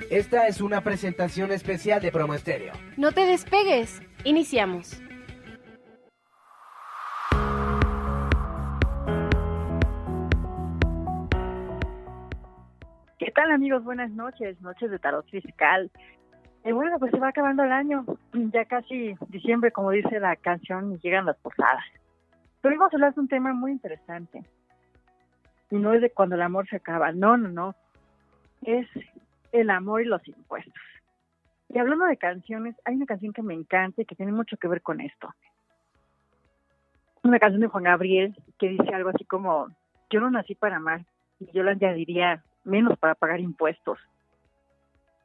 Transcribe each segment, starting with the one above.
Esta es una presentación especial de Promo Estéreo. No te despegues. Iniciamos. ¿Qué tal, amigos? Buenas noches de Tarot Fiscal. Bueno, pues se va acabando el año, ya casi diciembre, como dice la canción, y llegan las posadas. Pero hoy vamos a hablar de un tema muy interesante. Y no es de cuando el amor se acaba, no. Es el amor y los impuestos. Y hablando de canciones, hay una canción que me encanta y que tiene mucho que ver con esto. Una canción de Juan Gabriel que dice algo así como: yo no nací para amar, y yo le añadiría menos para pagar impuestos.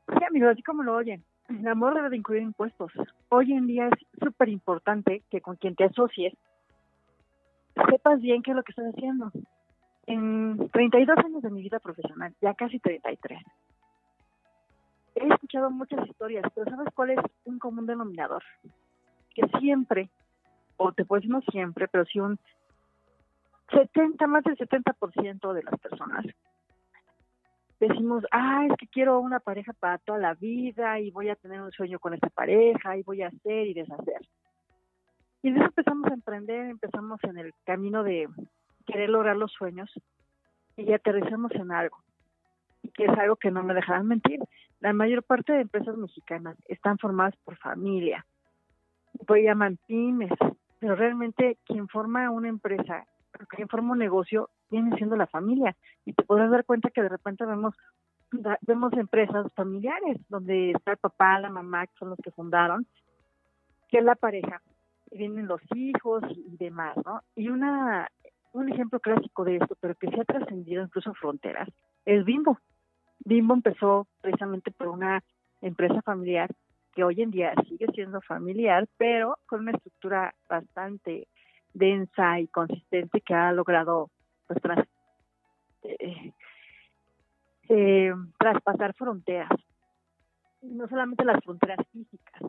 Sí, amigos, así como lo oyen, el amor debe de incluir impuestos. Hoy en día es súper importante que con quien te asocies sepas bien qué es lo que estás haciendo. En 32 años de mi vida profesional, ya casi 33, he escuchado muchas historias, pero ¿sabes cuál es un común denominador? Que siempre, o te puedo decir no siempre, pero sí un 70, más del 70% de las personas decimos: es que quiero una pareja para toda la vida y voy a tener un sueño con esta pareja y voy a hacer y deshacer. Y de eso empezamos a emprender, empezamos en el camino de querer lograr los sueños y aterrizamos en algo. Y que es algo que no me dejarán mentir. La mayor parte de empresas mexicanas están formadas por familia. Pues llaman pymes, pero realmente quien forma una empresa, quien forma un negocio, viene siendo la familia. Y te podrás dar cuenta que de repente vemos empresas familiares donde está el papá, la mamá, que son los que fundaron, que es la pareja, y vienen los hijos y demás, ¿no? Y un ejemplo clásico de esto, pero que se ha trascendido incluso fronteras, es Bimbo. Bimbo empezó precisamente por una empresa familiar que hoy en día sigue siendo familiar, pero con una estructura bastante densa y consistente que ha logrado pues traspasar fronteras. No solamente las fronteras físicas,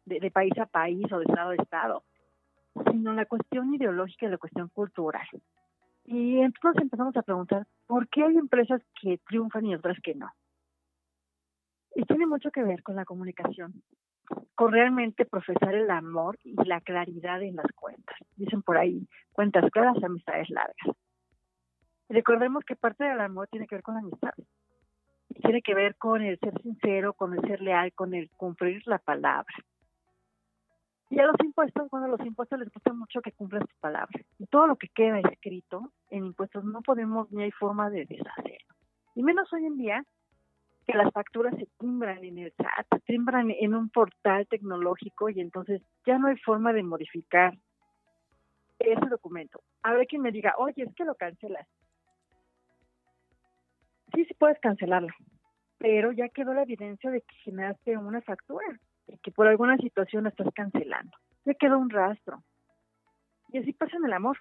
de país a país o de estado a estado, sino la cuestión ideológica y la cuestión cultural. Y entonces empezamos a preguntar, ¿por qué hay empresas que triunfan y otras que no? Y tiene mucho que ver con la comunicación, con realmente profesar el amor y la claridad en las cuentas. Dicen por ahí: cuentas claras, amistades largas. Recordemos que parte del amor tiene que ver con la amistad. Y tiene que ver con el ser sincero, con el ser leal, con el cumplir la palabra. Y a los impuestos, los impuestos les gusta mucho que cumplas tu palabra. Y todo lo que queda escrito en impuestos no podemos ni hay forma de deshacerlo. Y menos hoy en día, que las facturas se timbran en el SAT, se timbran en un portal tecnológico y entonces ya no hay forma de modificar ese documento. Habrá quien me diga: oye, es que lo cancelas. Sí puedes cancelarlo, pero ya quedó la evidencia de que generaste una factura y que por alguna situación la estás cancelando. Ya quedó un rastro. Y así pasa en el amor.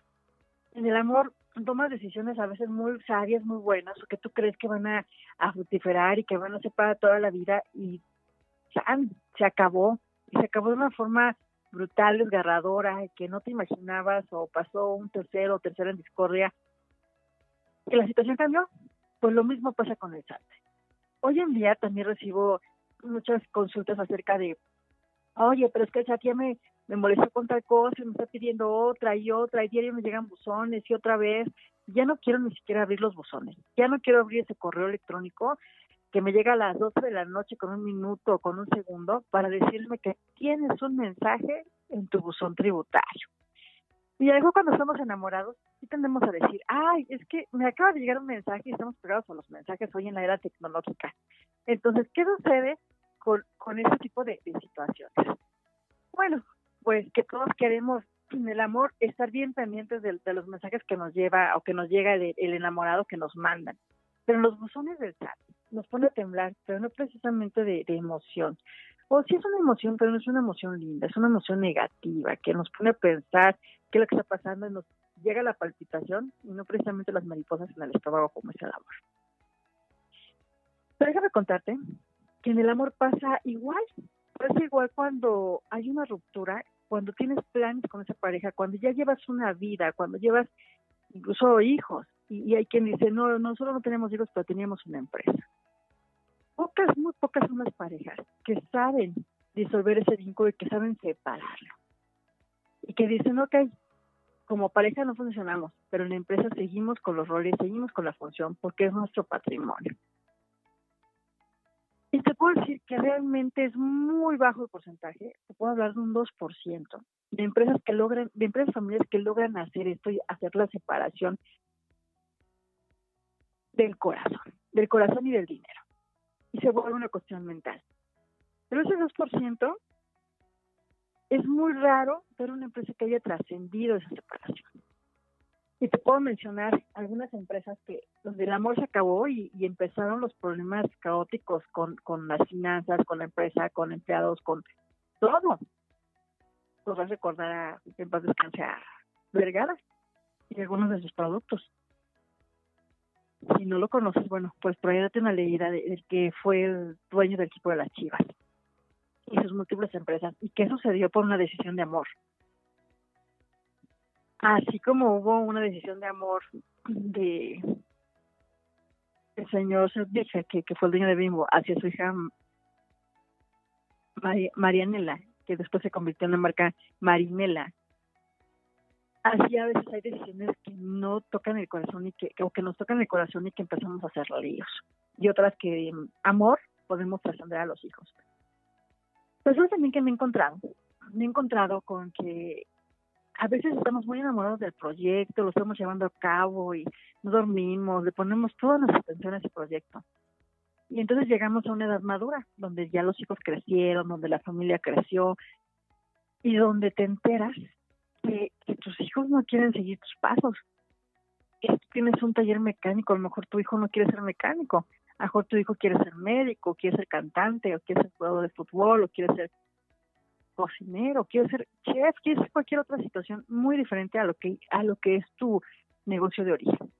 En el amor tomas decisiones a veces muy sabias, muy buenas, o que tú crees que van a fructiferar y que van a ser para toda la vida, y ya se acabó. Y se acabó de una forma brutal, desgarradora, que no te imaginabas, o pasó un tercero en discordia, y la situación cambió. Pues lo mismo pasa con el SAT. Hoy en día también recibo muchas consultas acerca de: oye, pero es que el SAT ya me molestó con tal cosa, me está pidiendo otra, y diario me llegan buzones y otra vez. Ya no quiero ni siquiera abrir los buzones, ya no quiero abrir ese correo electrónico que me llega a las 12 de la noche con un minuto o con un segundo para decirme que tienes un mensaje en tu buzón tributario. Y algo, cuando estamos enamorados, sí tendemos a decir: es que me acaba de llegar un mensaje, y estamos pegados a los mensajes hoy en la era tecnológica. Entonces, ¿qué sucede con este tipo de situaciones? Bueno, pues que todos queremos en el amor estar bien pendientes de los mensajes que nos lleva o que nos llega el enamorado que nos mandan. Pero los buzones del SAT nos pone a temblar, pero no precisamente de emoción. O sí es una emoción, pero no es una emoción linda, es una emoción negativa que nos pone a pensar qué es lo que está pasando, y nos llega la palpitación y no precisamente las mariposas en el estómago, como es el amor. Pero déjame contarte que en el amor pasa igual. Pasa igual cuando hay una ruptura, cuando tienes planes con esa pareja, cuando ya llevas una vida, cuando llevas incluso hijos. Y hay quien dice: no, nosotros no tenemos hijos, pero teníamos una empresa. Muy pocas son las parejas que saben disolver ese vínculo y que saben separarlo. Y que dicen, ok, como pareja no funcionamos, pero en la empresa seguimos con los roles, seguimos con la función, porque es nuestro patrimonio. Y te puedo decir que realmente es muy bajo el porcentaje, te puedo hablar de un 2% de empresas de empresas familiares que logran hacer esto y hacer la separación del corazón y del dinero. Y se vuelve una cuestión mental. Pero ese 2% es muy raro ver una empresa que haya trascendido esa separación. Y te puedo mencionar algunas empresas donde el amor se acabó y empezaron los problemas caóticos con las finanzas, con la empresa, con empleados, con todo. Podrás recordar en paz descanse a Vergara y algunos de sus productos. Si no lo conoces, bueno, pues por ahí date una leída del que fue el dueño del equipo de las Chivas y sus múltiples empresas, y que eso se dio por una decisión de amor. Así como hubo una decisión de amor de el señor Serdiche, que fue el dueño de Bimbo, hacia su hija Marianela, que después se convirtió en la marca Marinela. Así a veces hay decisiones que no tocan el corazón o que nos tocan el corazón y que empezamos a hacer líos. Y otras que amor podemos trascender a los hijos. Pues eso también que me he encontrado con que a veces estamos muy enamorados del proyecto, lo estamos llevando a cabo y no dormimos, le ponemos toda nuestra atención a ese proyecto. Y entonces llegamos a una edad madura, donde ya los hijos crecieron, donde la familia creció y donde te enteras que tus hijos no quieren seguir tus pasos. Que tú tienes un taller mecánico, a lo mejor tu hijo no quiere ser mecánico, a lo mejor tu hijo quiere ser médico, quiere ser cantante, o quiere ser jugador de fútbol, o quiere ser cocinero, quiere ser chef, quiere ser cualquier otra situación muy diferente a lo que es tu negocio de origen.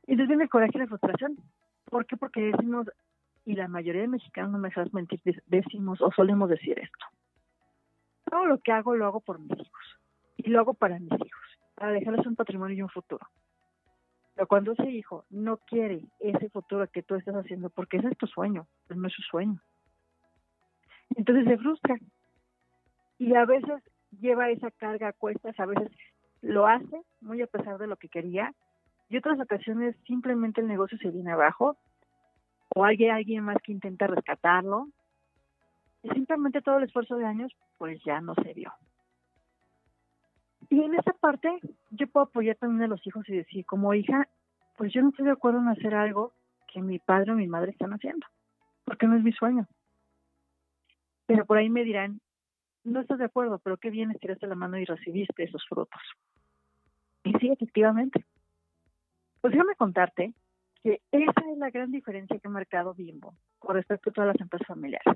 Y entonces viene el coraje y la frustración. ¿Por qué? Porque decimos, y la mayoría de mexicanos, no me dejas mentir, decimos o solemos decir esto: todo lo que hago lo hago por mis hijos, y lo hago para mis hijos, para dejarles un patrimonio y un futuro. Pero cuando ese hijo no quiere ese futuro que tú estás haciendo, porque ese es tu sueño, pero no es su sueño, entonces se frustra. Y a veces lleva esa carga a cuestas, a veces lo hace muy a pesar de lo que quería, y otras ocasiones simplemente el negocio se viene abajo, o alguien más que intenta rescatarlo, y simplemente todo el esfuerzo de años pues ya no se dio. Y en esa parte yo puedo apoyar también a los hijos y decir, como hija, pues yo no estoy de acuerdo en hacer algo que mi padre o mi madre están haciendo, porque no es mi sueño. Pero por ahí me dirán, no estás de acuerdo, pero qué bien estiraste la mano y recibiste esos frutos. Y sí, efectivamente. Pues déjame contarte que esa es la gran diferencia que ha marcado Bimbo con respecto a todas las empresas familiares.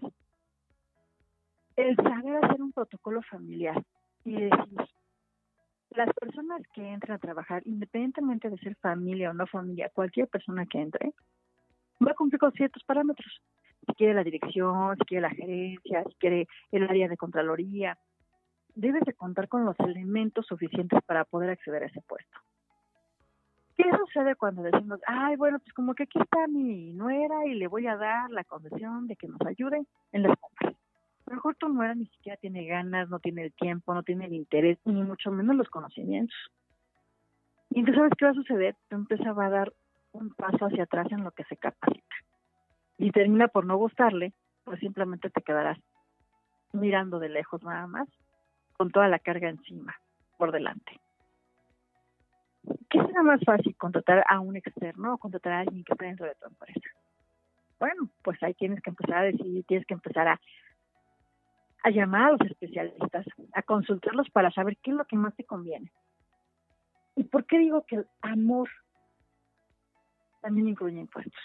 El saber hacer un protocolo familiar y decir, las personas que entran a trabajar, independientemente de ser familia o no familia, cualquier persona que entre, va a cumplir con ciertos parámetros. Si quiere la dirección, si quiere la gerencia, si quiere el área de contraloría, debes de contar con los elementos suficientes para poder acceder a ese puesto. ¿Qué sucede cuando decimos, ay, bueno, pues como que aquí está mi nuera y le voy a dar la concesión de que nos ayude en las compras? A lo mejor tu nuera ni siquiera tiene ganas, no tiene el tiempo, no tiene el interés, ni mucho menos los conocimientos. Y entonces, ¿sabes qué va a suceder? Tu empresa va a dar un paso hacia atrás en lo que se capacita. Y termina por no gustarle, pues simplemente te quedarás mirando de lejos nada más, con toda la carga encima, por delante. ¿Qué será más fácil, contratar a un externo o contratar a alguien que esté dentro de tu empresa? Bueno, pues ahí tienes que empezar a decidir, tienes que empezar a llamar a los especialistas, a consultarlos para saber qué es lo que más te conviene. ¿Y por qué digo que el amor también incluye impuestos?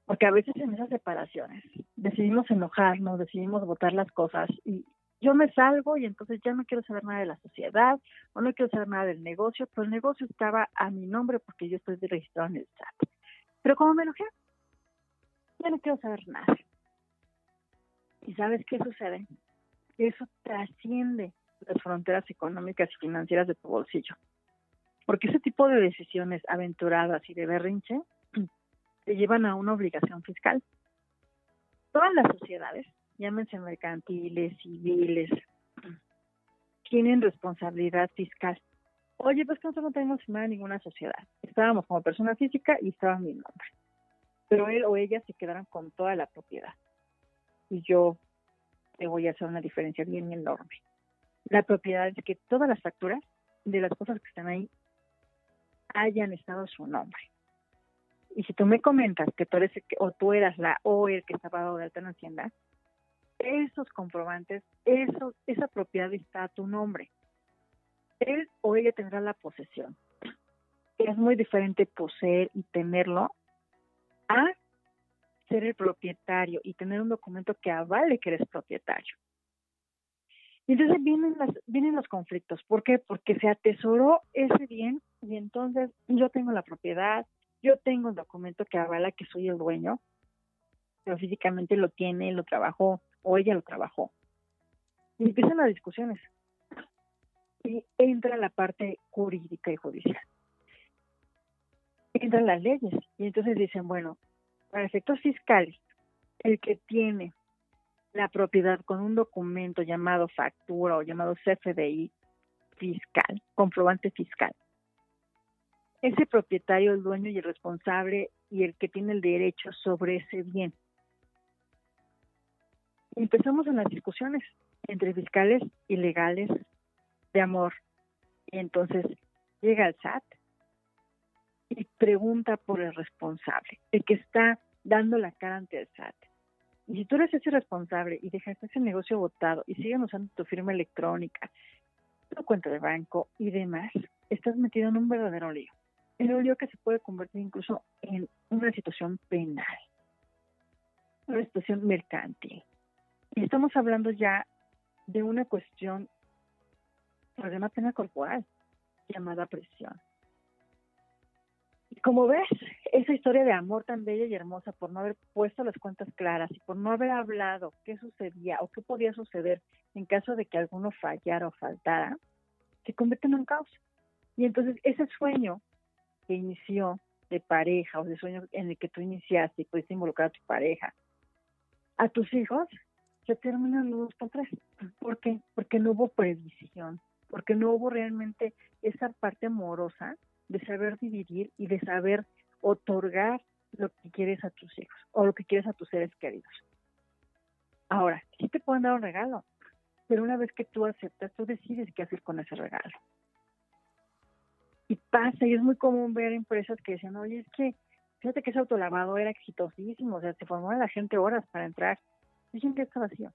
Porque a veces en esas separaciones decidimos enojarnos, decidimos botar las cosas y yo me salgo y entonces ya no quiero saber nada de la sociedad o no quiero saber nada del negocio, pero el negocio estaba a mi nombre porque yo estoy registrado en el SAT. Pero como me enojé, ya no quiero saber nada. ¿Y sabes qué sucede? Eso trasciende las fronteras económicas y financieras de tu bolsillo. Porque ese tipo de decisiones aventuradas y de berrinche te llevan a una obligación fiscal. Todas las sociedades, llámense mercantiles, civiles, tienen responsabilidad fiscal. Oye, pues que nosotros no tenemos firmada ninguna sociedad. Estábamos como persona física y estaba mi nombre. Pero él o ella se quedaron con toda la propiedad. Y yo te voy a hacer una diferencia bien enorme. La propiedad es que todas las facturas de las cosas que están ahí hayan estado a su nombre. Y si tú me comentas que tú eres o tú eras la o el que estaba dado de alta en Hacienda, esos comprobantes, esa propiedad está a tu nombre. Él o ella tendrá la posesión. Es muy diferente poseer y tenerlo a ser el propietario y tener un documento que avale que eres propietario. Y entonces vienen los conflictos. ¿Por qué? Porque se atesoró ese bien y entonces yo tengo la propiedad, yo tengo el documento que avala que soy el dueño, pero físicamente lo tiene, lo trabajó o ella lo trabajó. Y empiezan las discusiones. Y entra la parte jurídica y judicial. Entran las leyes y entonces dicen, bueno, para efectos fiscales, el que tiene la propiedad con un documento llamado factura o llamado CFDI fiscal, comprobante fiscal, ese propietario, el dueño y el responsable y el que tiene el derecho sobre ese bien. Y empezamos en las discusiones entre fiscales y legales de amor. Y entonces llega el SAT y pregunta por el responsable, el que está dando la cara ante el SAT. Y si tú eres ese responsable y dejaste ese negocio botado y siguen usando tu firma electrónica, tu cuenta de banco y demás, estás metido en un verdadero lío. En un lío que se puede convertir incluso en una situación penal, una situación mercantil. Y estamos hablando ya de una cuestión de una pena corporal llamada presión. Y como ves, esa historia de amor tan bella y hermosa por no haber puesto las cuentas claras y por no haber hablado qué sucedía o qué podía suceder en caso de que alguno fallara o faltara, se convierte en un caos. Y entonces ese sueño que inició de pareja o de sueño en el que tú iniciaste y pudiste involucrar a tu pareja, a tus hijos, se terminan los 2 por 3. ¿Por qué? Porque no hubo previsión, porque no hubo realmente esa parte amorosa de saber dividir y de saber otorgar lo que quieres a tus hijos o lo que quieres a tus seres queridos. Ahora, sí te pueden dar un regalo, pero una vez que tú aceptas, tú decides qué hacer con ese regalo. Y pasa, y es muy común ver empresas que dicen, oye, es que fíjate que ese autolavado era exitosísimo, o sea, se formó la gente horas para entrar. Dicen que está vacío.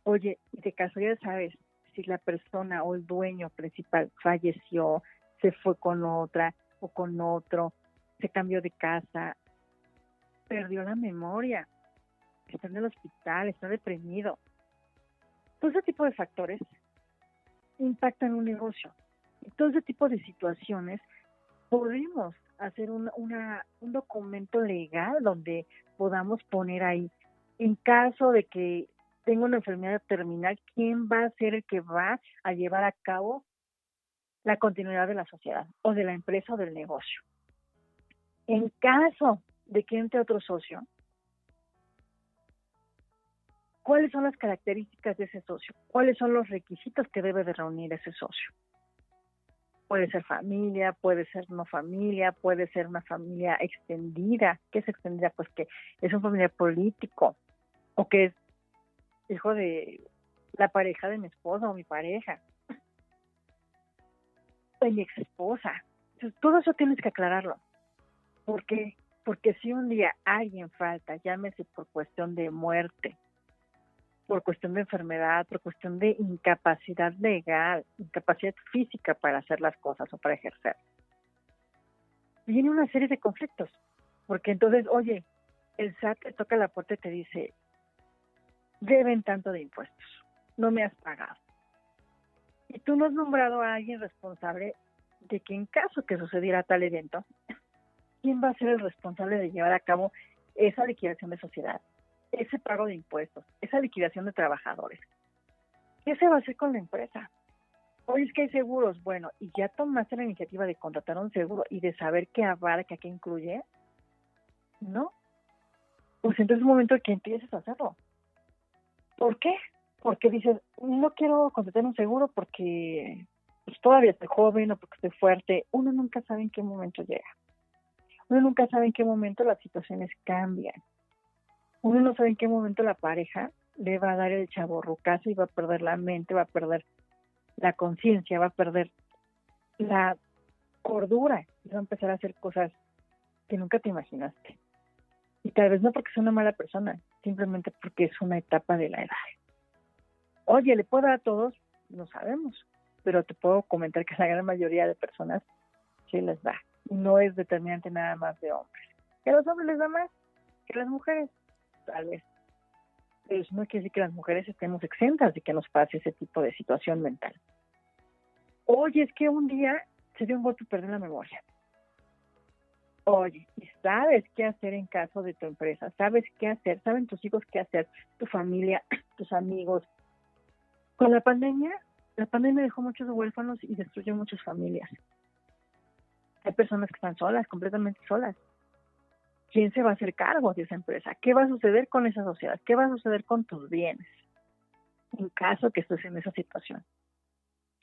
Oye, y de casualidad sabes si la persona o el dueño principal falleció, se fue con otra o con otro, se cambió de casa, perdió la memoria, está en el hospital, está deprimido. Todo ese tipo de factores impactan un negocio. Y todo ese tipo de situaciones podemos hacer un documento legal donde podamos poner ahí, en caso de que tenga una enfermedad terminal, ¿quién va a ser el que va a llevar a cabo la continuidad de la sociedad o de la empresa o del negocio? En caso de que entre otro socio, ¿cuáles son las características de ese socio? ¿Cuáles son los requisitos que debe de reunir ese socio? Puede ser familia, puede ser no familia, puede ser una familia extendida. ¿Qué es extendida? Pues que es un familiar político o que es hijo de la pareja de mi esposa o mi pareja, de mi ex esposa. Entonces, todo eso tienes que aclararlo. ¿Por qué? Porque si un día alguien falta, llámese por cuestión de muerte, por cuestión de enfermedad, por cuestión de incapacidad legal, incapacidad física para hacer las cosas o para ejercer, viene una serie de conflictos. Porque entonces, oye, el SAT te toca la puerta y te dice, deben tanto de impuestos, no me has pagado. Y tú no has nombrado a alguien responsable de que en caso que sucediera tal evento, ¿quién va a ser el responsable de llevar a cabo esa liquidación de sociedad, ese pago de impuestos, esa liquidación de trabajadores? ¿Qué se va a hacer con la empresa? Oye, es que hay seguros. Bueno, y ya tomaste la iniciativa de contratar un seguro y de saber qué abarca, qué incluye. ¿no? Pues entonces es un momento en que empieces a hacerlo. ¿Por qué? Porque dices, no quiero contratar un seguro porque pues, todavía estoy joven o porque estoy fuerte. Uno nunca sabe en qué momento llega. Uno nunca sabe en qué momento las situaciones cambian. Uno no sabe en qué momento la pareja le va a dar el chavorrucazo y va a perder la mente, va a perder la conciencia, va a perder la cordura y va a empezar a hacer cosas que nunca te imaginaste. Y tal vez no porque sea una mala persona, simplemente porque es una etapa de la edad. Oye, ¿le puedo dar a todos? No sabemos, pero te puedo comentar que la gran mayoría de personas sí les da. Y no es determinante nada más de hombres. Que a los hombres les da más que a las mujeres, tal vez. Pero eso no quiere decir que las mujeres estemos exentas de que nos pase ese tipo de situación mental. Oye, es que un día se dio un golpe y perdió la memoria. Oye, ¿y sabes qué hacer en caso de tu empresa? ¿Sabes qué hacer? ¿Saben tus hijos qué hacer? Tu familia, tus amigos. Con la pandemia dejó muchos huérfanos y destruyó muchas familias. Hay personas que están solas, completamente solas. ¿Quién se va a hacer cargo de esa empresa? ¿Qué va a suceder con esa sociedad? ¿Qué va a suceder con tus bienes? En caso que estés en esa situación.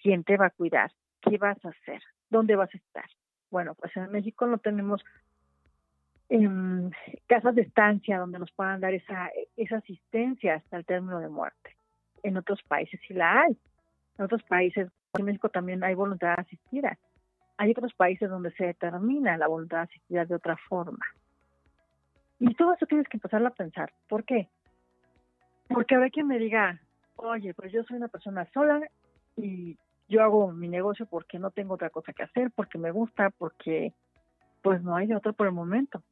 ¿Quién te va a cuidar? ¿Qué vas a hacer? ¿Dónde vas a estar? Bueno, pues en México no tenemos casas de estancia donde nos puedan dar esa asistencia hasta el término de muerte. En otros países sí la hay. En otros países, en México también hay voluntad asistida. Hay otros países donde se determina la voluntad asistida de otra forma. Y todo eso tienes que empezar a pensar. ¿Por qué? Porque habrá quien me diga, oye, pues yo soy una persona sola y yo hago mi negocio porque no tengo otra cosa que hacer, porque me gusta, porque pues no hay de otro por el momento.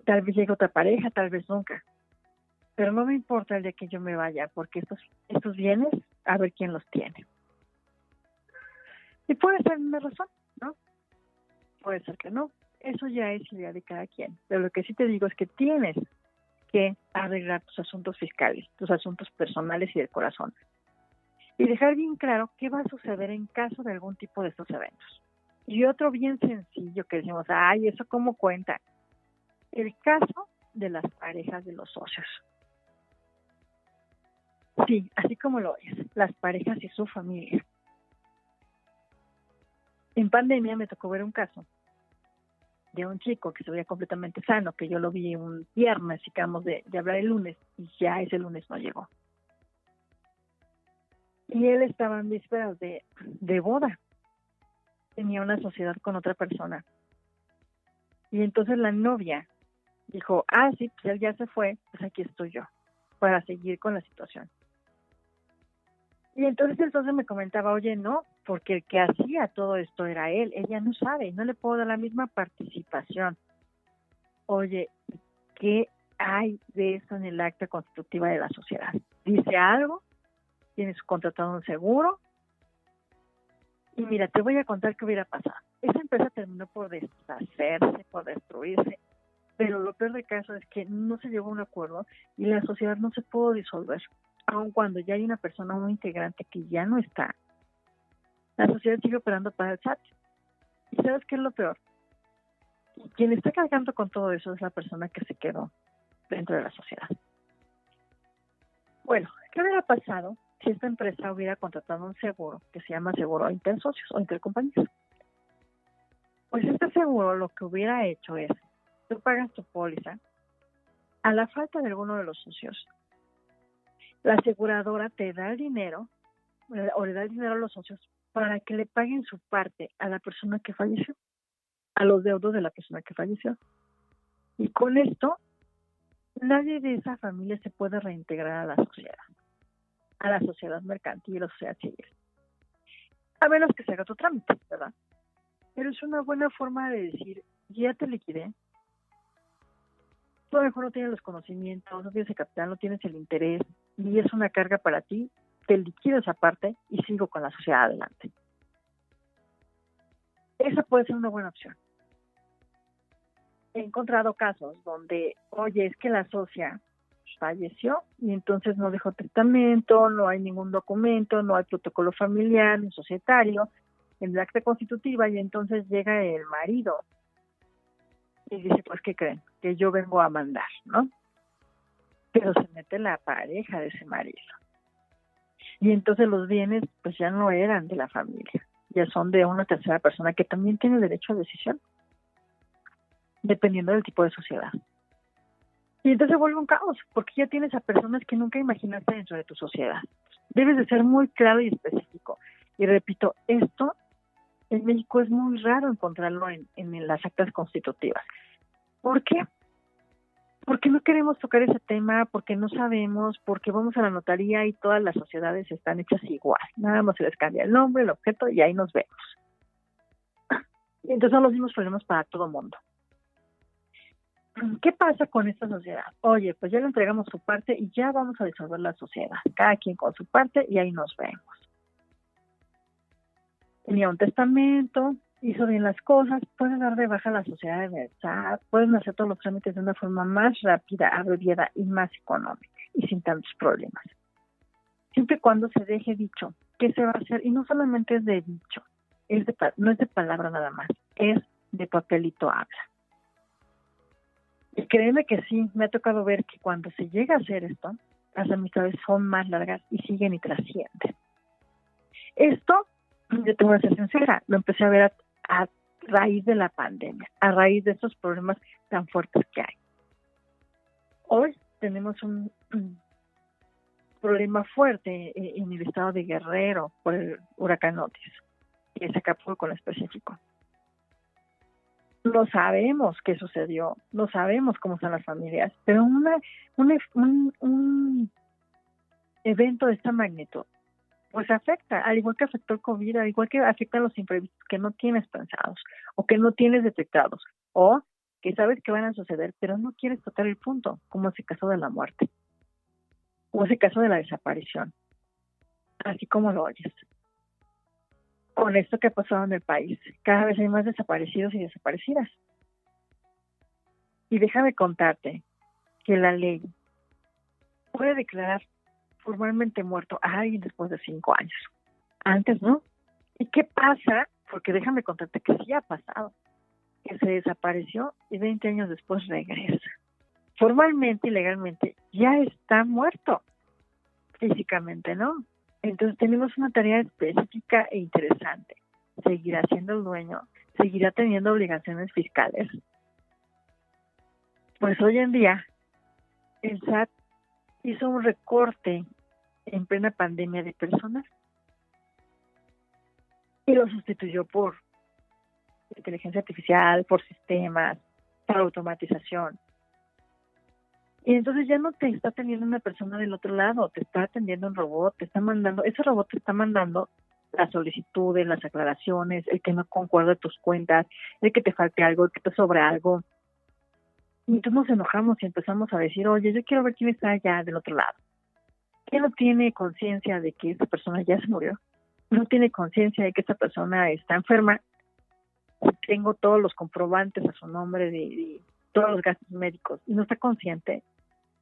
Tal vez llegue otra pareja, tal vez nunca. Pero no me importa el día que yo me vaya, porque estos bienes, a ver quién los tiene. Y puede ser una razón, ¿no? Puede ser que no. Eso ya es idea de cada quien. Pero lo que sí te digo es que tienes que arreglar tus asuntos fiscales, tus asuntos personales y del corazón. Y dejar bien claro qué va a suceder en caso de algún tipo de estos eventos. Y otro bien sencillo que decimos, ay, ¿eso cómo cuenta? El caso de las parejas de los socios. Sí, así como lo es, las parejas y su familia. En pandemia me tocó ver un caso de un chico que se veía completamente sano, que yo lo vi un viernes y acabamos de hablar el lunes, y ya ese lunes no llegó. Y él estaba en vísperas de boda. Tenía una sociedad con otra persona. Y entonces la novia dijo, sí, pues él ya se fue, pues aquí estoy yo, para seguir con la situación. Y entonces me comentaba, oye, no, porque el que hacía todo esto era él, ella no sabe, no le puedo dar la misma participación. Oye, ¿qué hay de eso en el acta constitutiva de la sociedad? ¿Dice algo? ¿Tienes contratado un seguro? Y mira, te voy a contar qué hubiera pasado. Esa empresa terminó por deshacerse, por destruirse, pero lo peor del caso es que no se llegó a un acuerdo y la sociedad no se pudo disolver. Aun cuando ya hay una persona, un integrante que ya no está, la sociedad sigue operando para el SAT. ¿Y sabes qué es lo peor? Quien está cargando con todo eso es la persona que se quedó dentro de la sociedad. Bueno, ¿qué hubiera pasado si esta empresa hubiera contratado un seguro que se llama seguro intersocios o intercompañías? Pues este seguro lo que hubiera hecho es, tú pagas tu póliza, a la falta de alguno de los socios, la aseguradora te da el dinero o le da el dinero a los socios para que le paguen su parte a la persona que falleció, a los deudos de la persona que falleció. Y con esto, nadie de esa familia se puede reintegrar a la sociedad mercantil o sociedad civil. A menos que se haga otro trámite, ¿verdad? Pero es una buena forma de decir, ya te liquidé, tú a lo mejor no tienes los conocimientos, no tienes el capital, no tienes el interés, y es una carga para ti, te liquido esa parte y sigo con la sociedad adelante. Esa puede ser una buena opción. He encontrado casos donde, oye, es que la socia falleció y entonces no dejó testamento, no hay ningún documento, no hay protocolo familiar, ni societario, en el acta constitutiva, y entonces llega el marido y dice, pues, ¿qué creen? Que yo vengo a mandar, ¿no? Pero se mete la pareja de ese marido. Y entonces los bienes, pues, ya no eran de la familia, ya son de una tercera persona que también tiene derecho a decisión, dependiendo del tipo de sociedad. Y entonces se vuelve un caos, porque ya tienes a personas que nunca imaginaste dentro de tu sociedad. Debes de ser muy claro y específico. Y repito, esto en México es muy raro encontrarlo en las actas constitutivas. ¿Por qué? Porque no queremos tocar ese tema, porque no sabemos, porque vamos a la notaría y todas las sociedades están hechas igual. Nada más se les cambia el nombre, el objeto y ahí nos vemos. Y entonces son los mismos problemas para todo mundo. ¿Qué pasa con esta sociedad? Oye, pues ya le entregamos su parte y ya vamos a disolver la sociedad. Cada quien con su parte y ahí nos vemos. Tenía un testamento, hizo bien las cosas, pueden dar de baja la sociedad en el SAT, pueden hacer todos los trámites de una forma más rápida, abreviada y más económica y sin tantos problemas. Siempre y cuando se deje dicho qué se va a hacer, y no solamente es de dicho, no es de palabra nada más, es de papelito habla. Y créeme que sí, me ha tocado ver que cuando se llega a hacer esto, las amistades son más largas y siguen y trascienden. Esto, yo te voy a ser sincera, lo empecé a ver a raíz de la pandemia, a raíz de estos problemas tan fuertes que hay. Hoy tenemos un problema fuerte en el estado de Guerrero por el huracán Otis, y es Acapulco en específico. No sabemos qué sucedió, no sabemos cómo están las familias, pero un evento de esta magnitud, pues afecta, al igual que afectó el COVID, al igual que afecta a los imprevistos que no tienes pensados, o que no tienes detectados, o que sabes que van a suceder, pero no quieres tocar el punto, como ese caso de la muerte, o ese caso de la desaparición, así como lo oyes. Con esto que ha pasado en el país, cada vez hay más desaparecidos y desaparecidas. Y déjame contarte que la ley puede declarar formalmente muerto a alguien después de 5 años. Antes, ¿no? ¿Y qué pasa? Porque déjame contarte que sí ha pasado. Que se desapareció y 20 años después regresa. Formalmente y legalmente ya está muerto. Físicamente, ¿no? Entonces tenemos una tarea específica e interesante. Seguirá siendo el dueño, seguirá teniendo obligaciones fiscales. Pues hoy en día el SAT hizo un recorte en plena pandemia de personas y lo sustituyó por inteligencia artificial, por sistemas, por automatización. Y entonces ya no te está atendiendo una persona del otro lado, te está atendiendo un robot, ese robot te está mandando las solicitudes, las aclaraciones, el que no concuerde tus cuentas, el que te falte algo, el que te sobra algo. Y entonces nos enojamos y empezamos a decir, oye, yo quiero ver quién está allá del otro lado. ¿Quién no tiene conciencia de que esta persona ya se murió? No tiene conciencia de que esta persona está enferma. Tengo todos los comprobantes a su nombre de todos los gastos médicos y no está consciente.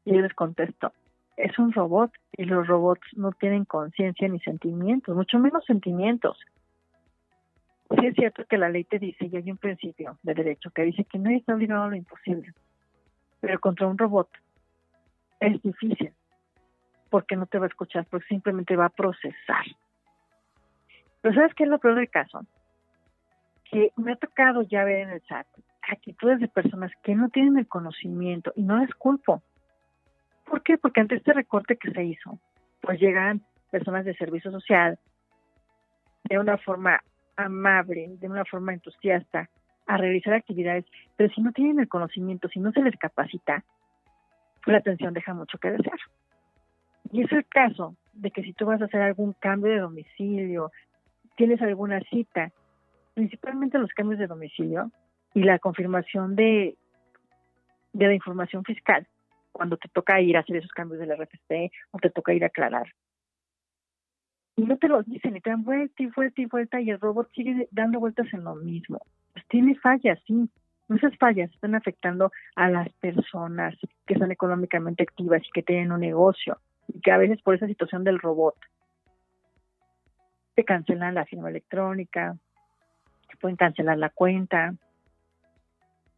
Y yo les contesto, es un robot y los robots no tienen conciencia ni sentimientos, mucho menos sentimientos. Sí es cierto que la ley te dice, y hay un principio de derecho que dice que nadie está obligado a lo imposible, pero contra un robot es difícil, porque no te va a escuchar, porque simplemente va a procesar. Pero ¿sabes qué es lo peor del caso? Que me ha tocado ya ver en el SAT actitudes de personas que no tienen el conocimiento, y no les culpo. ¿Por qué? Porque ante este recorte que se hizo, pues llegan personas de servicio social de una forma amable, de una forma entusiasta, a realizar actividades, pero si no tienen el conocimiento, si no se les capacita, la atención deja mucho que desear. Y es el caso de que si tú vas a hacer algún cambio de domicilio, tienes alguna cita, principalmente los cambios de domicilio y la confirmación de la información fiscal, cuando te toca ir a hacer esos cambios del RFC o te toca ir a aclarar. Y no te los dicen, y te dan vuelta y vuelta y vuelta, y el robot sigue dando vueltas en lo mismo. Pues tiene fallas, sí. Esas fallas están afectando a las personas que son económicamente activas y que tienen un negocio, y que a veces por esa situación del robot te cancelan la firma electrónica, te pueden cancelar la cuenta.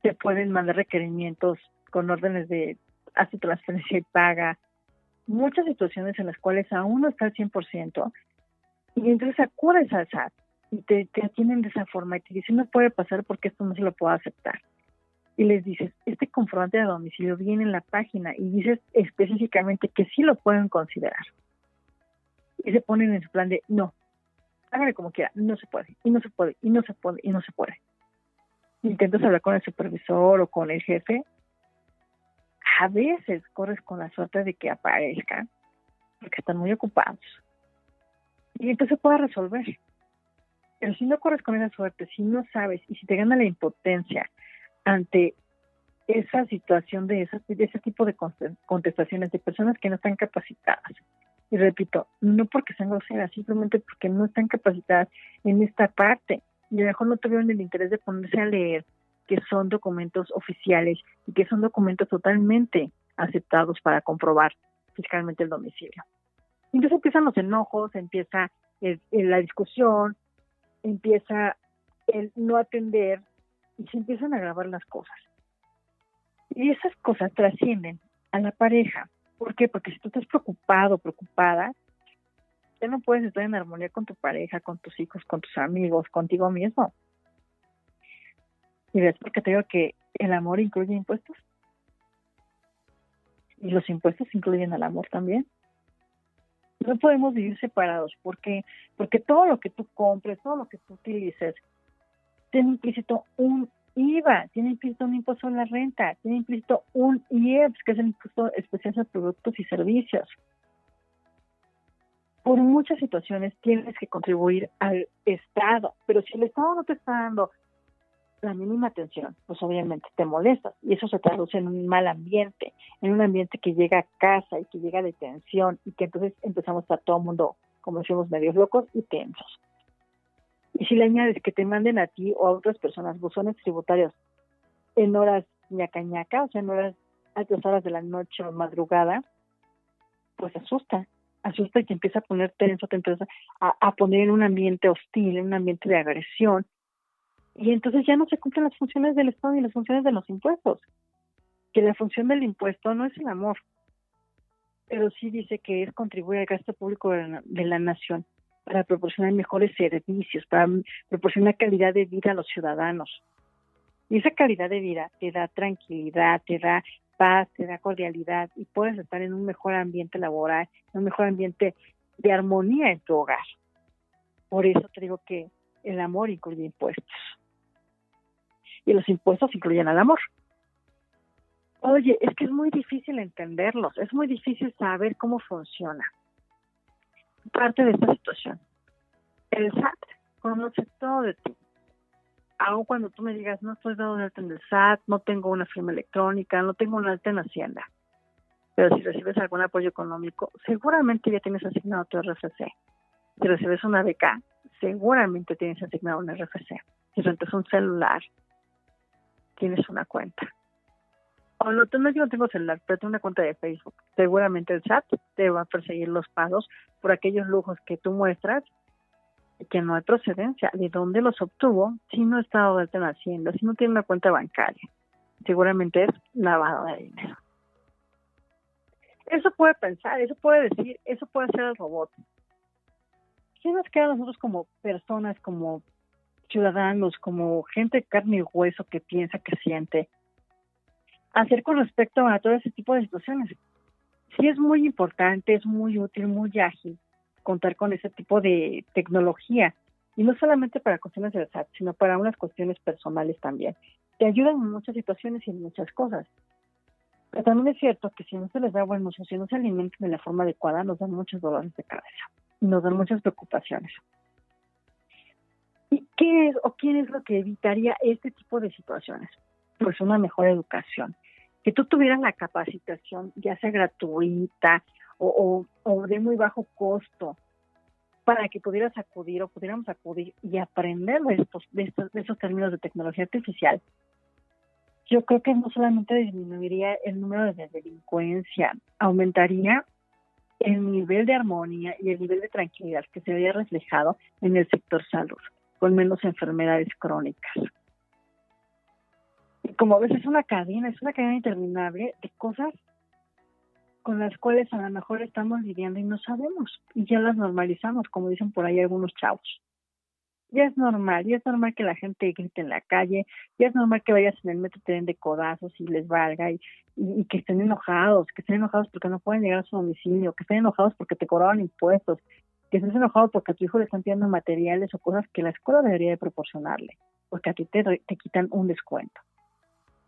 te pueden mandar requerimientos con órdenes de haz tu transferencia y paga. Muchas situaciones en las cuales aún no está al 100%, y entonces acudes al SAT y te atienden de esa forma y te dicen no puede pasar porque esto no se lo puedo aceptar. Y les dices, este comprobante de domicilio viene en la página y dices específicamente que sí lo pueden considerar. Y se ponen en su plan de no, hágale como quiera, no se puede, y no se puede, y no se puede, y no se puede. Intentas hablar con el supervisor o con el jefe, a veces corres con la suerte de que aparezcan porque están muy ocupados y entonces puede resolver. Pero si no corres con esa suerte, si no sabes y si te gana la impotencia ante esa situación de ese tipo de contestaciones de personas que no están capacitadas, y repito, no porque sean groseras, simplemente porque no están capacitadas en esta parte y a lo mejor no tuvieron el interés de ponerse a leer que son documentos oficiales y que son documentos totalmente aceptados para comprobar fiscalmente el domicilio. Entonces empiezan los enojos, empieza la discusión, empieza el no atender y se empiezan a agravar las cosas. Y esas cosas trascienden a la pareja. ¿Por qué? Porque si tú estás preocupado, preocupada, ya no puedes estar en armonía con tu pareja, con tus hijos, con tus amigos, contigo mismo. ¿Y ves por qué te digo que el amor incluye impuestos? Y los impuestos incluyen al amor también. No podemos vivir separados. ¿Por qué? Porque todo lo que tú compres, todo lo que tú utilices, tiene implícito un IVA, tiene implícito un impuesto a la renta, tiene implícito un IEPS, que es el impuesto especial sobre productos y servicios. Por muchas situaciones tienes que contribuir al Estado, pero si el Estado no te está dando la mínima atención, pues obviamente te molestas y eso se traduce en un mal ambiente, en un ambiente que llega a casa y que llega de tensión y que entonces empezamos a estar todo el mundo, como decimos, medios locos y tensos. Y si le añades que te manden a ti o a otras personas buzones tributarios en horas ñaca, o sea, en horas altas horas de la noche o madrugada, pues asusta y te empieza a poner tenso, te empieza a poner en un ambiente hostil, en un ambiente de agresión. Y entonces ya no se cumplen las funciones del Estado ni las funciones de los impuestos. Que la función del impuesto no es el amor, pero sí dice que es contribuir al gasto público de la nación para proporcionar mejores servicios, para proporcionar calidad de vida a los ciudadanos. Y esa calidad de vida te da tranquilidad, te da paz, te da cordialidad y puedes estar en un mejor ambiente laboral, en un mejor ambiente de armonía en tu hogar. Por eso te digo que el amor incluye impuestos. Y los impuestos incluyen al amor. Oye, es que es muy difícil entenderlos, es muy difícil saber cómo funciona. Parte de esta situación. El SAT conoce todo de ti. Aun cuando tú me digas, no estoy dado de alta en el SAT, no tengo una firma electrónica, no tengo una alta en Hacienda. Pero si recibes algún apoyo económico, seguramente ya tienes asignado tu RFC. Si recibes una beca, seguramente tienes asignado un RFC. Si rentas un celular, tienes una cuenta. O no, yo no tengo celular, pero tengo una cuenta de Facebook. Seguramente el SAT te va a perseguir los pagos por aquellos lujos que tú muestras y que no hay procedencia. ¿De dónde los obtuvo? Si no está dado de alta en Hacienda, si no tiene una cuenta bancaria. Seguramente es lavado de dinero. Eso puede pensar, eso puede decir, eso puede hacer el robot. ¿Qué nos queda a nosotros como personas, como ciudadanos, como gente de carne y hueso que piensa, que siente, hacer con respecto a todo ese tipo de situaciones? Sí es muy importante, es muy útil, muy ágil contar con ese tipo de tecnología, y no solamente para cuestiones del SAT, sino para unas cuestiones personales también. Te ayudan en muchas situaciones y en muchas cosas. Pero también es cierto que si no se les da buen uso, si no se alimentan de la forma adecuada, nos dan muchos dolores de cabeza, nos dan muchas preocupaciones. ¿Y qué es o quién es lo que evitaría este tipo de situaciones? Pues una mejor educación. Que tú tuvieras la capacitación, ya sea gratuita o de muy bajo costo, para que pudieras acudir o pudiéramos acudir y aprender de esos términos de tecnología artificial. Yo creo que no solamente disminuiría el número de delincuencia, aumentaría el nivel de armonía y el nivel de tranquilidad que se veía reflejado en el sector salud, con menos enfermedades crónicas. Como ves, es una cadena interminable de cosas con las cuales a lo mejor estamos lidiando y no sabemos, y ya las normalizamos, como dicen por ahí algunos chavos. Ya es normal que la gente grite en la calle, ya es normal que vayas en el metro y te den de codazos y les valga, y que estén enojados porque no pueden llegar a su domicilio, que estén enojados porque te cobraron impuestos, que estés enojado porque a tu hijo le están pidiendo materiales o cosas que la escuela debería de proporcionarle, porque a ti te quitan un descuento.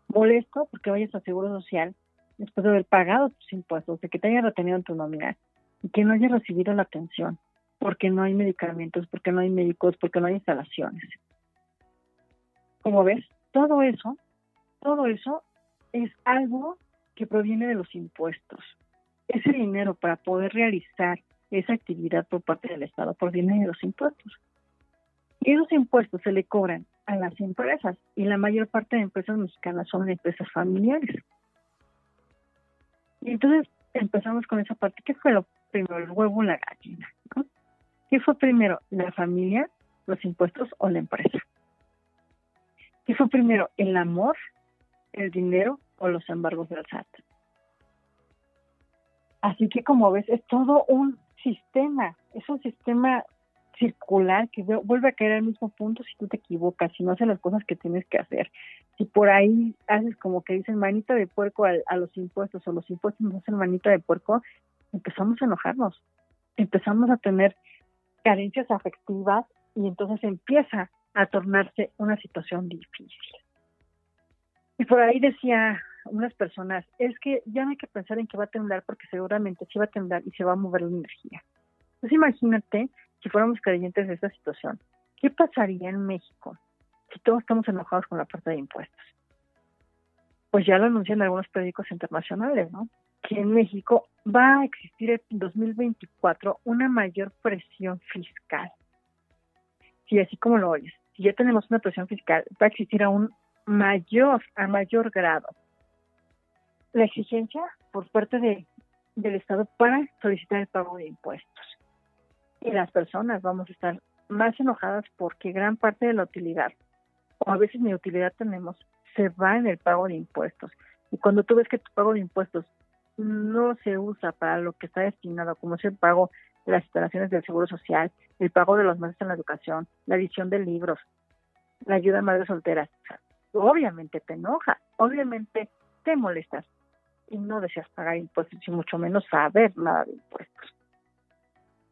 Molesto porque vayas al Seguro Social después de haber pagado tus impuestos, de que te hayan retenido en tu nómina y que no hayas recibido la atención, porque no hay medicamentos, porque no hay médicos, porque no hay instalaciones. Como ves, todo eso es algo que proviene de los impuestos. Ese dinero para poder realizar esa actividad por parte del Estado proviene de los impuestos. Y esos impuestos se le cobran a las empresas, y la mayor parte de empresas mexicanas son empresas familiares. Y entonces empezamos con esa parte. ¿Qué fue lo primero, el huevo o la gallina? ¿No? ¿Qué fue primero, la familia, los impuestos o la empresa? ¿Qué fue primero, el amor, el dinero o los embargos del SAT? Así que, como ves, es todo un sistema, es un sistema circular que vuelve a caer al mismo punto si tú te equivocas, si no haces las cosas que tienes que hacer. Si por ahí haces como que dicen manita de puerco a los impuestos, o los impuestos nos hacen manita de puerco, empezamos a enojarnos, empezamos a tener carencias afectivas, y entonces empieza a tornarse una situación difícil. Y por ahí decía unas personas, es que ya no hay que pensar en que va a temblar, porque seguramente sí va a temblar y se va a mover la energía. Entonces imagínate si fuéramos creyentes de esta situación, ¿qué pasaría en México si todos estamos enojados con la falta de impuestos? Pues ya lo anuncian algunos periódicos internacionales, ¿no? Que en México va a existir en 2024 una mayor presión fiscal. Sí, así como lo oyes, si ya tenemos una presión fiscal, va a existir a mayor grado la exigencia por parte del Estado para solicitar el pago de impuestos. Y las personas vamos a estar más enojadas porque gran parte de la utilidad, o a veces ni utilidad tenemos, se va en el pago de impuestos. Y cuando tú ves que tu pago de impuestos no se usa para lo que está destinado, como es el pago de las instalaciones del Seguro Social, el pago de los maestros en la educación, la edición de libros, la ayuda a madres solteras, obviamente te enojas, obviamente te molestas y no deseas pagar impuestos y mucho menos saber nada de impuestos.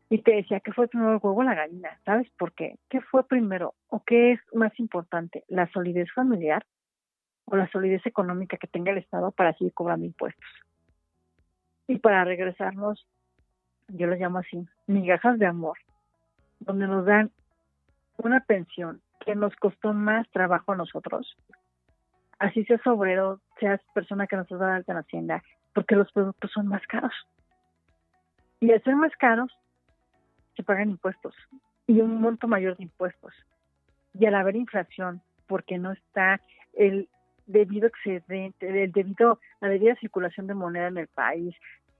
Y te decía, ¿qué fue primero, el huevo o la gallina? ¿Sabes por qué? ¿Qué fue primero o qué es más importante? ¿La solidez familiar o la solidez económica que tenga el Estado para seguir cobrando impuestos? Y para regresarnos, yo lo llamo así, migajas de amor, donde nos dan una pensión que nos costó más trabajo a nosotros, así seas obrero, seas persona que nos da de alta en Hacienda, porque los productos son más caros. Y al ser más caros, se pagan impuestos, y un monto mayor de impuestos. Y al haber inflación, porque no está el debido excedente, la debida circulación de moneda en el país,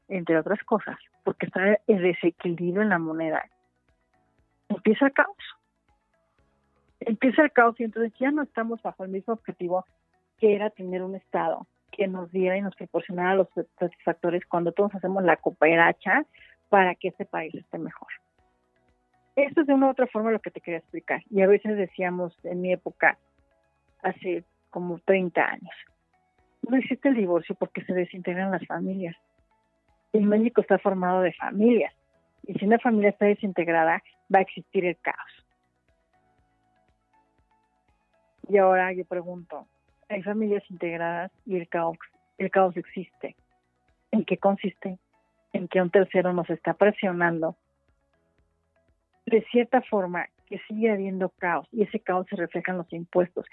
entre otras cosas, porque está el desequilibrio en la moneda, empieza el caos. Y entonces ya no estamos bajo el mismo objetivo, que era tener un Estado que nos diera y nos proporcionara los satisfactores cuando todos hacemos la cooperacha para que este país esté mejor. Esto es de una u otra forma lo que te quería explicar. Y a veces decíamos en mi época, hace como 30 años, no existe el divorcio porque se desintegran las familias. El México está formado de familias. Y si una familia está desintegrada, va a existir el caos. Y ahora yo pregunto, hay familias integradas y el caos existe. ¿En qué consiste? En que un tercero nos está presionando de cierta forma, que sigue habiendo caos, y ese caos se refleja en los impuestos.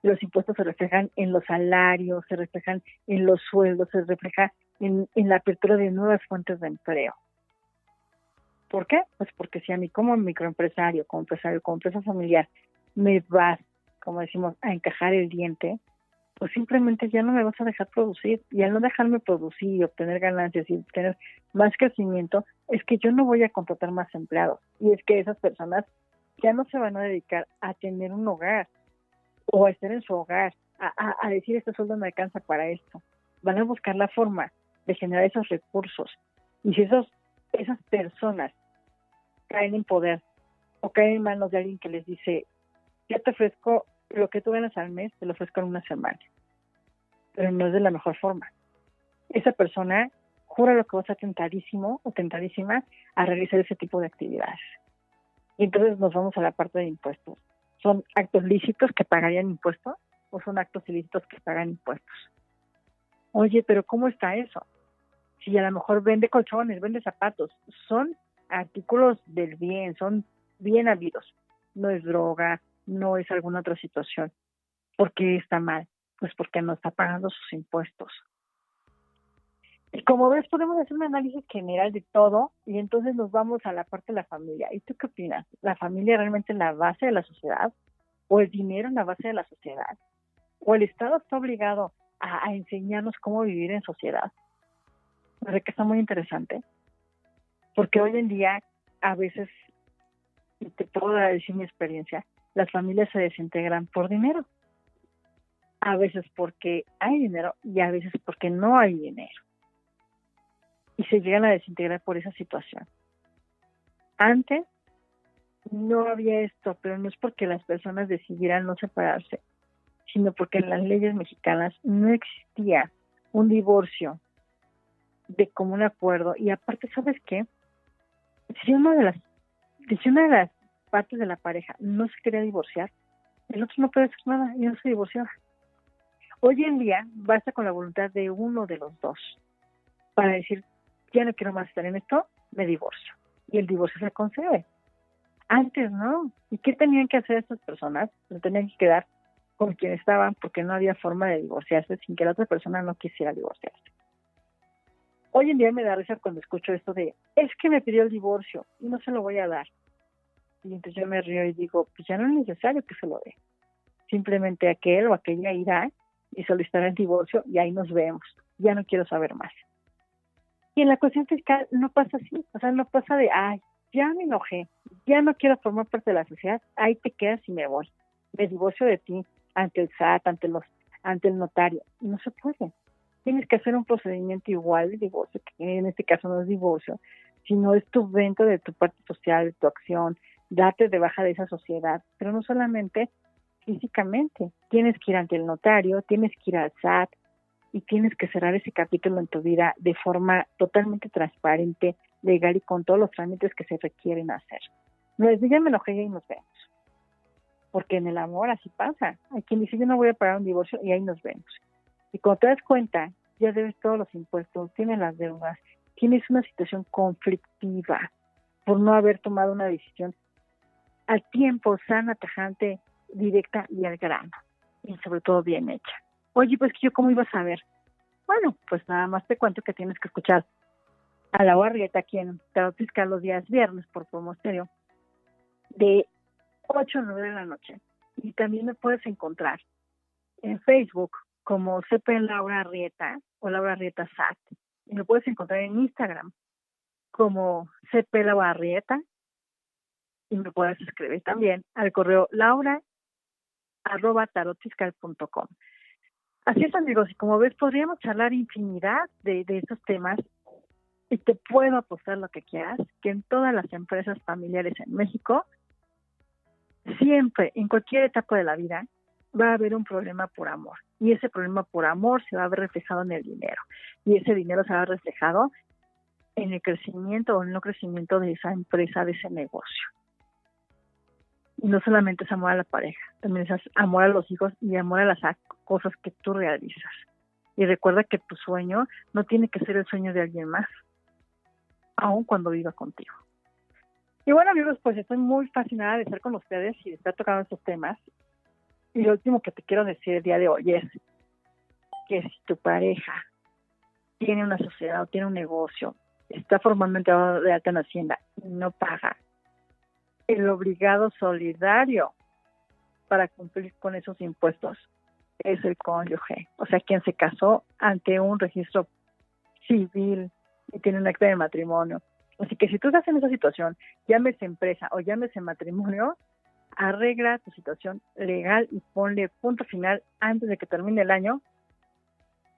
Los impuestos se reflejan en los salarios, se reflejan en los sueldos, se refleja en la apertura de nuevas fuentes de empleo. ¿Por qué? Pues porque si a mí como microempresario, como empresa familiar, me vas, como decimos, a encajar el diente, pues simplemente ya no me vas a dejar producir. Y al no dejarme producir y obtener ganancias y obtener más crecimiento, es que yo no voy a contratar más empleados. Y es que esas personas ya no se van a dedicar a tener un hogar o a estar en su hogar, a decir este sueldo me alcanza para esto. Van a buscar la forma de generar esos recursos. Y si esas personas caen en poder o caen en manos de alguien que les dice, yo te ofrezco lo que tú ganas al mes, te lo ofrezco en una semana, pero no es de la mejor forma. Esa persona jura lo que vas a tentadísimo o tentadísima a realizar ese tipo de actividades. Y entonces nos vamos a la parte de impuestos. ¿Son actos lícitos que pagarían impuestos o son actos ilícitos que pagan impuestos? Oye, pero ¿cómo está eso? Si a lo mejor vende colchones, vende zapatos, son artículos del bien, son bien habidos. No es droga, no es alguna otra situación. ¿Por qué está mal? Pues porque no está pagando sus impuestos. Y como ves, podemos hacer un análisis general de todo y entonces nos vamos a la parte de la familia. ¿Y tú qué opinas? ¿La familia realmente es la base de la sociedad? ¿O el dinero es la base de la sociedad? ¿O el Estado está obligado a enseñarnos cómo vivir en sociedad? ¿Verdad que está muy interesante? Porque hoy en día, a veces, y te puedo decir mi experiencia, las familias se desintegran por dinero. A veces porque hay dinero y a veces porque no hay dinero. Y se llegan a desintegrar por esa situación. Antes no había esto, pero no es porque las personas decidieran no separarse, sino porque en las leyes mexicanas no existía un divorcio de común acuerdo. Y aparte, ¿sabes qué? Si una de las partes de la pareja no se quería divorciar, el otro no puede hacer nada y no se divorciaba. Hoy en día basta con la voluntad de uno de los dos para decir, ya no quiero más estar en esto, me divorcio. Y el divorcio se concede. Antes no. ¿Y qué tenían que hacer estas personas? Se tenían que quedar con quien estaban porque no había forma de divorciarse sin que la otra persona no quisiera divorciarse. Hoy en día me da risa cuando escucho esto de, es que me pidió el divorcio y no se lo voy a dar. Y entonces yo me río y digo, pues ya no es necesario que se lo dé. Simplemente aquel o aquella irá y solicitará el divorcio y ahí nos vemos. Ya no quiero saber más. Y en la cuestión fiscal no pasa así, o sea, no pasa de, ay, ya me enojé, ya no quiero formar parte de la sociedad, ahí te quedas y me voy. Me divorcio de ti ante el SAT, ante el notario. No se puede. Tienes que hacer un procedimiento igual de divorcio, que en este caso no es divorcio, sino es tu venta de tu parte social, de tu acción, date de baja de esa sociedad, pero no solamente físicamente, tienes que ir ante el notario, tienes que ir al SAT, y tienes que cerrar ese capítulo en tu vida de forma totalmente transparente, legal y con todos los trámites que se requieren hacer. No es, ya me enojé y nos vemos. Porque en el amor así pasa. Hay quien dice, yo no voy a pagar un divorcio y ahí nos vemos. Y cuando te das cuenta, ya debes todos los impuestos, tienes las deudas, tienes una situación conflictiva por no haber tomado una decisión al tiempo, sana, tajante, directa y al grano. Y sobre todo bien hecha. Oye, pues que yo cómo iba a saber. Bueno, pues nada más te cuento que tienes que escuchar a Laura Arrieta aquí en Tarot Fiscal los días viernes por Promo Estéreo de 8 a 9 de la noche. Y también me puedes encontrar en Facebook como CP Laura Arrieta o Laura Arrieta SAT. Y me puedes encontrar en Instagram como CP Laura Arrieta y me puedes escribir también al correo laura@tarotfiscal.com. Así es, amigos, y como ves, podríamos charlar infinidad de estos temas y te puedo apostar lo que quieras, que en todas las empresas familiares en México, siempre, en cualquier etapa de la vida, va a haber un problema por amor. Y ese problema por amor se va a ver reflejado en el dinero. Y ese dinero se va a ver reflejado en el crecimiento o el no crecimiento de esa empresa, de ese negocio. Y no solamente es amor a la pareja, también es amor a los hijos y amor a las cosas que tú realizas. Y recuerda que tu sueño no tiene que ser el sueño de alguien más, aun cuando viva contigo. Y bueno, amigos, pues estoy muy fascinada de estar con ustedes y de estar tocando estos temas. Y lo último que te quiero decir el día de hoy es que si tu pareja tiene una sociedad o tiene un negocio, está formalmente de alta en Hacienda y no paga, el obligado solidario para cumplir con esos impuestos es el cónyuge, o sea, quien se casó ante un registro civil y tiene un acta de matrimonio. Así que si tú estás en esa situación, llámese empresa o llámese matrimonio, arregla tu situación legal y ponle punto final antes de que termine el año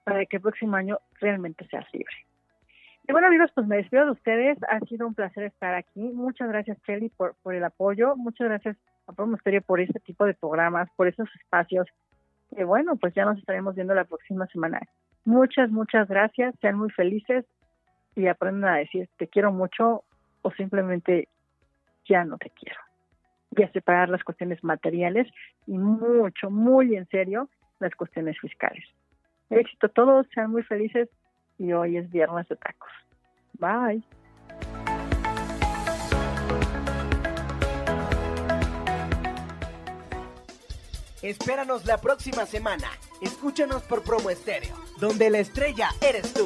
para que el próximo año realmente seas libre. Y bueno, amigos, pues me despido de ustedes. Ha sido un placer estar aquí. Muchas gracias, Kelly, por el apoyo. Muchas gracias a Promo Estéreo por este tipo de programas, por esos espacios. Y bueno, pues ya nos estaremos viendo la próxima semana. Muchas gracias. Sean muy felices y aprendan a decir te quiero mucho o simplemente ya no te quiero. Y a separar las cuestiones materiales y muy en serio, las cuestiones fiscales. Éxito a todos, sean muy felices y hoy es viernes de tacos. Bye. Espéranos la próxima semana. Escúchanos por Promo Estéreo, donde la estrella eres tú.